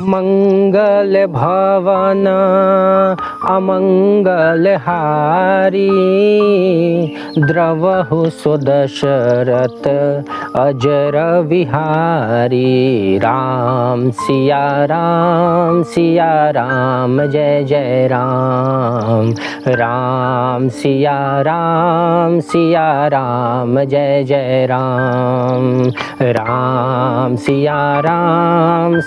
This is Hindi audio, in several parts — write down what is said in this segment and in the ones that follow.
मंगल भवन अमंगल हारी, द्रवहु सुदशरथ अजर विहारी। राम सिया राम जय जय राम। राम सिया राम जय जय राम। राम सिया राम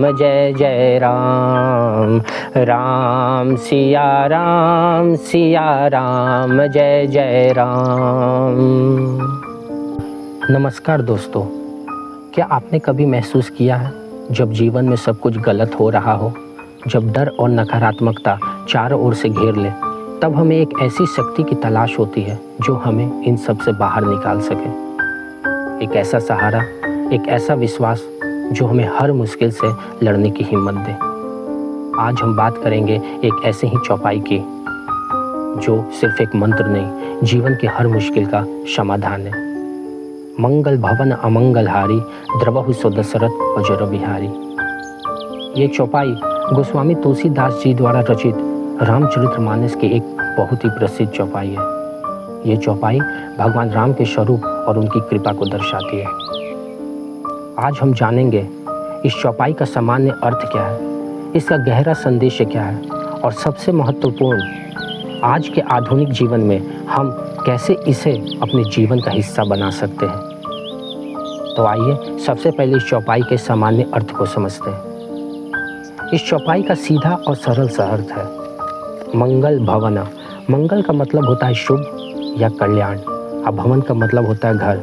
जय जय राम। राम सिया राम जय जय राम। नमस्कार दोस्तों, क्या आपने कभी महसूस किया है जब जीवन में सब कुछ गलत हो रहा हो, जब डर और नकारात्मकता चारों ओर से घेर ले, तब हमें एक ऐसी शक्ति की तलाश होती है जो हमें इन सब से बाहर निकाल सके। एक ऐसा सहारा, एक ऐसा विश्वास जो हमें हर मुश्किल से लड़ने की हिम्मत दे। आज हम बात करेंगे एक ऐसे ही चौपाई की जो सिर्फ एक मंत्र नहीं, जीवन के हर मुश्किल का समाधान है। मंगल भवन अमंगल हारी, द्रवहु सो दशरथ अजर बिहारी। ये चौपाई गोस्वामी तुलसीदास जी द्वारा रचित रामचरितमानस की एक बहुत ही प्रसिद्ध चौपाई है। ये चौपाई भगवान राम के स्वरूप और उनकी कृपा को दर्शाती है। आज हम जानेंगे इस चौपाई का सामान्य अर्थ क्या है, इसका गहरा संदेश क्या है, और सबसे महत्वपूर्ण, आज के आधुनिक जीवन में हम कैसे इसे अपने जीवन का हिस्सा बना सकते हैं। तो आइए सबसे पहले इस चौपाई के सामान्य अर्थ को समझते हैं। इस चौपाई का सीधा और सरल सा अर्थ है मंगल भवन। मंगल का मतलब होता है शुभ या कल्याण, और भवन का मतलब होता है घर।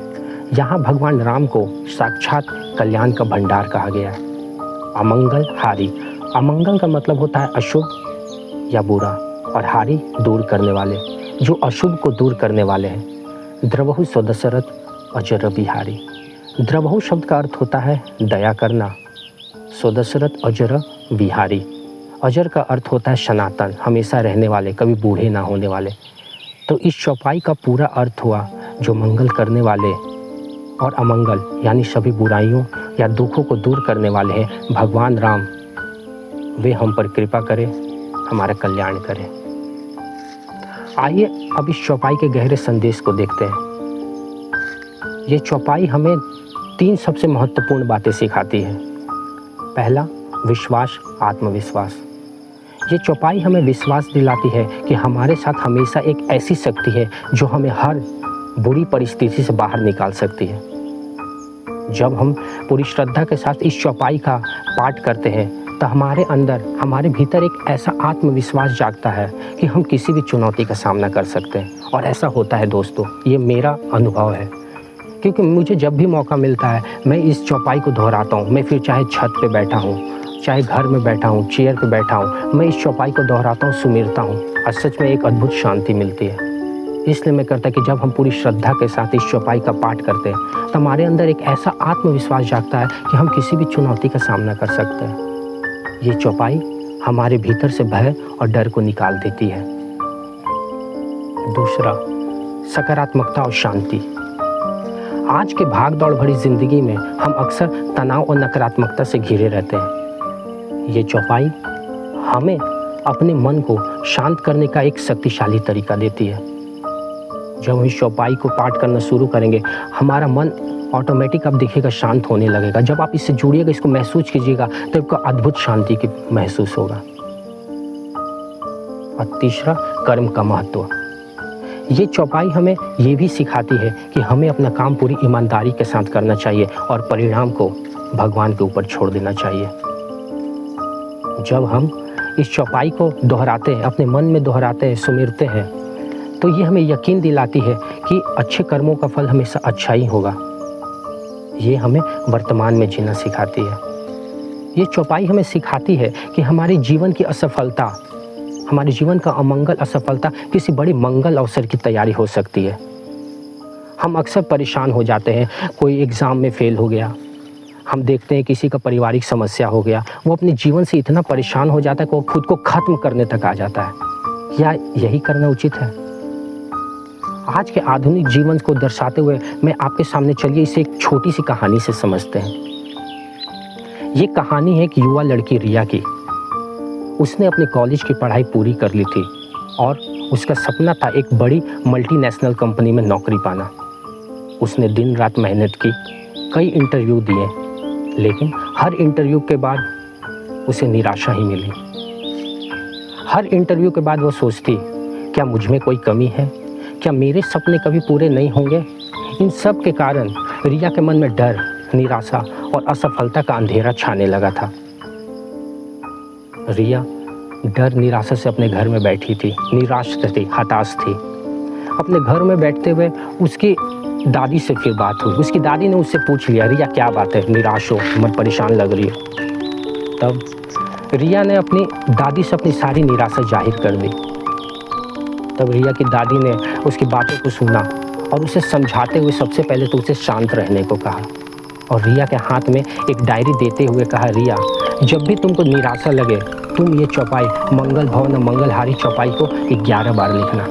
यहाँ भगवान राम को साक्षात कल्याण का भंडार कहा गया है। अमंगल हारी, अमंगल का मतलब होता है अशुभ या बुरा, और हारी दूर करने वाले, जो अशुभ को दूर करने वाले हैं। द्रवहु सो दशरथ अजर बिहारी। द्रवहु शब्द का अर्थ होता है दया करना। सो दशरथ अजर बिहारी, अजर का अर्थ होता है सनातन, हमेशा रहने वाले, कभी बूढ़े ना होने वाले। तो इस चौपाई का पूरा अर्थ हुआ जो मंगल करने वाले और अमंगल यानी सभी बुराइयों या दुखों को दूर करने वाले हैं भगवान राम, वे हम पर कृपा करें, हमारा कल्याण करें। आइए अब इस चौपाई के गहरे संदेश को देखते हैं। ये चौपाई हमें 3 सबसे महत्वपूर्ण बातें सिखाती है। पहला, विश्वास, आत्मविश्वास। ये चौपाई हमें विश्वास दिलाती है कि हमारे साथ हमेशा एक ऐसी शक्ति है जो हमें हर बुरी परिस्थिति से बाहर निकाल सकती है। जब हम पूरी श्रद्धा के साथ इस चौपाई का पाठ करते हैं तो हमारे अंदर, हमारे भीतर एक ऐसा आत्मविश्वास जागता है कि हम किसी भी चुनौती का सामना कर सकते हैं। और ऐसा होता है दोस्तों, ये मेरा अनुभव है, क्योंकि मुझे जब भी मौका मिलता है मैं इस चौपाई को दोहराता हूँ। मैं फिर चाहे छत पे बैठा हूँ, चाहे घर में बैठा हूँ, चेयर पे बैठा हूँ, मैं इस चौपाई को दोहराता हूँ, सुमिरता हूँ, और सच में एक अद्भुत शांति मिलती है। इसलिए मैं करता कि जब हम पूरी श्रद्धा के साथ इस चौपाई का पाठ करते हैं तो हमारे अंदर एक ऐसा आत्मविश्वास जागता है कि हम किसी भी चुनौती का सामना कर सकते हैं। ये चौपाई हमारे भीतर से भय और डर को निकाल देती है। दूसरा, सकारात्मकता और शांति। आज के भाग दौड़ भरी जिंदगी में हम अक्सर तनाव और नकारात्मकता से घिरे रहते हैं। ये चौपाई हमें अपने मन को शांत करने का एक शक्तिशाली तरीका देती है। जब हम इस चौपाई को पाठ करना शुरू करेंगे, हमारा मन ऑटोमेटिक अब दिखेगा शांत होने लगेगा। जब आप इससे जुड़िएगा, इसको महसूस कीजिएगा, तो आपको अद्भुत शांति की महसूस होगा। और तीसरा, कर्म का महत्व। ये चौपाई हमें ये भी सिखाती है कि हमें अपना काम पूरी ईमानदारी के साथ करना चाहिए और परिणाम को भगवान के ऊपर छोड़ देना चाहिए। जब हम इस चौपाई को दोहराते हैं, अपने मन में दोहराते हैं, सुमिरते हैं, तो ये हमें यकीन दिलाती है कि अच्छे कर्मों का फल हमेशा अच्छा ही होगा। ये हमें वर्तमान में जीना सिखाती है। ये चौपाई हमें सिखाती है कि हमारे जीवन की असफलता, हमारे जीवन का अमंगल, असफलता किसी बड़े मंगल अवसर की तैयारी हो सकती है। हम अक्सर परेशान हो जाते हैं, कोई एग्ज़ाम में फेल हो गया, हम देखते हैं किसी का पारिवारिक समस्या हो गया, वो अपने जीवन से इतना परेशान हो जाता है कि वो खुद को ख़त्म करने तक आ जाता है। क्या यही करना उचित है? आज के आधुनिक जीवन को दर्शाते हुए मैं आपके सामने, चलिए इसे एक छोटी सी कहानी से समझते हैं। ये कहानी है एक युवा लड़की रिया की। उसने अपने कॉलेज की पढ़ाई पूरी कर ली थी और उसका सपना था एक बड़ी मल्टीनेशनल कंपनी में नौकरी पाना। उसने दिन रात मेहनत की, कई इंटरव्यू दिए, लेकिन हर इंटरव्यू के बाद उसे निराशा ही मिली। हर इंटरव्यू के बाद वो सोचती, क्या मुझ में कोई कमी है? क्या मेरे सपने कभी पूरे नहीं होंगे? इन सब के कारण रिया के मन में डर, निराशा और असफलता का अंधेरा छाने लगा था। रिया डर, निराशा से अपने घर में बैठी थी, निराश थी, हताश थी। अपने घर में बैठते हुए उसकी दादी से फिर बात हुई। उसकी दादी ने उससे पूछ लिया, रिया क्या बात है, निराश हो, मन परेशान लग रही हो। तब रिया ने अपनी दादी से अपनी सारी निराशा जाहिर कर दी। तब रिया की दादी ने उसकी बातों को सुना और उसे समझाते हुए सबसे पहले तो उसे शांत रहने को कहा और रिया के हाथ में एक डायरी देते हुए कहा, रिया, जब भी तुमको निराशा लगे तुम ये चौपाई मंगल भवन मंगलहारी चौपाई को 11 बार लिखना।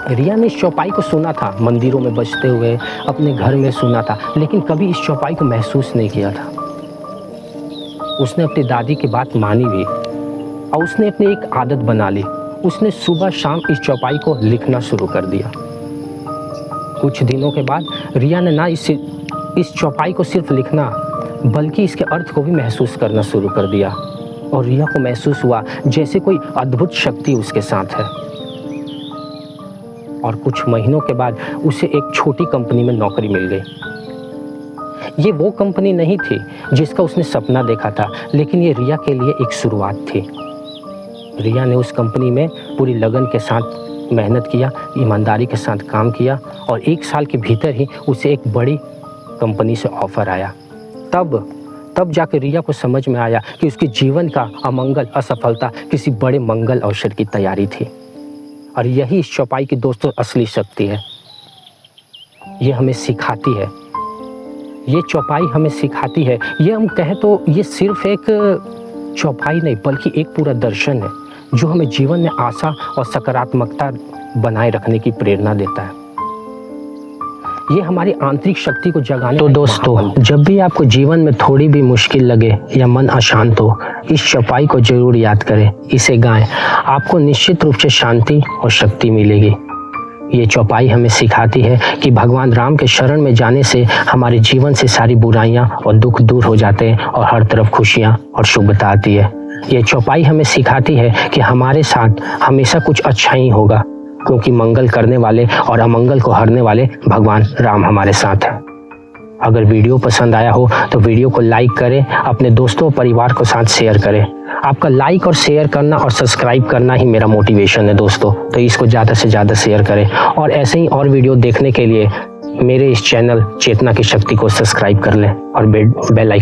रिया ने इस चौपाई को सुना था, मंदिरों में बजते हुए, अपने घर में सुना था, लेकिन कभी इस चौपाई को महसूस नहीं किया था। उसने अपनी दादी की बात मानी भी और उसने अपनी एक आदत बना ली। उसने सुबह शाम इस चौपाई को लिखना शुरू कर दिया। कुछ दिनों के बाद रिया ने ना इस चौपाई को सिर्फ लिखना बल्कि इसके अर्थ को भी महसूस करना शुरू कर दिया और रिया को महसूस हुआ जैसे कोई अद्भुत शक्ति उसके साथ है। और कुछ महीनों के बाद उसे एक छोटी कंपनी में नौकरी मिल गई। ये वो कंपनी नहीं थी जिसका उसने सपना देखा था, लेकिन ये रिया के लिए एक शुरुआत थी। रिया ने उस कंपनी में पूरी लगन के साथ मेहनत किया, ईमानदारी के साथ काम किया और 1 साल के भीतर ही उसे एक बड़ी कंपनी से ऑफर आया। तब जाकर रिया को समझ में आया कि उसके जीवन का अमंगल, असफलता किसी बड़े मंगल अवसर की तैयारी थी। और यही इस चौपाई की दोस्तों असली शक्ति है। ये हमें सिखाती है, ये चौपाई हमें सिखाती है। ये हम कहें तो ये सिर्फ एक चौपाई नहीं बल्कि एक पूरा दर्शन है जो हमें जीवन में आशा और सकारात्मकता बनाए रखने की प्रेरणा देता है। ये हमारी आंतरिक शक्ति को जगाने। तो दोस्तों, जब भी आपको जीवन में थोड़ी भी मुश्किल लगे या मन अशांत हो, इस चौपाई को जरूर याद करें, इसे गाएं। आपको निश्चित रूप से शांति और शक्ति मिलेगी। ये चौपाई हमें सिखाती है कि भगवान राम के शरण में जाने से हमारे जीवन से सारी बुराइयां और दुख दूर हो जाते हैं और हर तरफ खुशियां और शुभता आती है। ये चौपाई हमें सिखाती है कि हमारे साथ हमेशा कुछ अच्छा ही होगा, क्योंकि मंगल करने वाले और अमंगल को हरने वाले भगवान राम हमारे साथ हैं। अगर वीडियो पसंद आया हो तो वीडियो को लाइक करें, अपने दोस्तों और परिवार के साथ शेयर करें। आपका लाइक और शेयर करना और सब्सक्राइब करना ही मेरा मोटिवेशन है दोस्तों, तो इसको ज़्यादा से ज़्यादा शेयर करें। और ऐसे ही और वीडियो देखने के लिए मेरे इस चैनल चेतना की शक्ति को सब्सक्राइब कर लें और बेल आइकन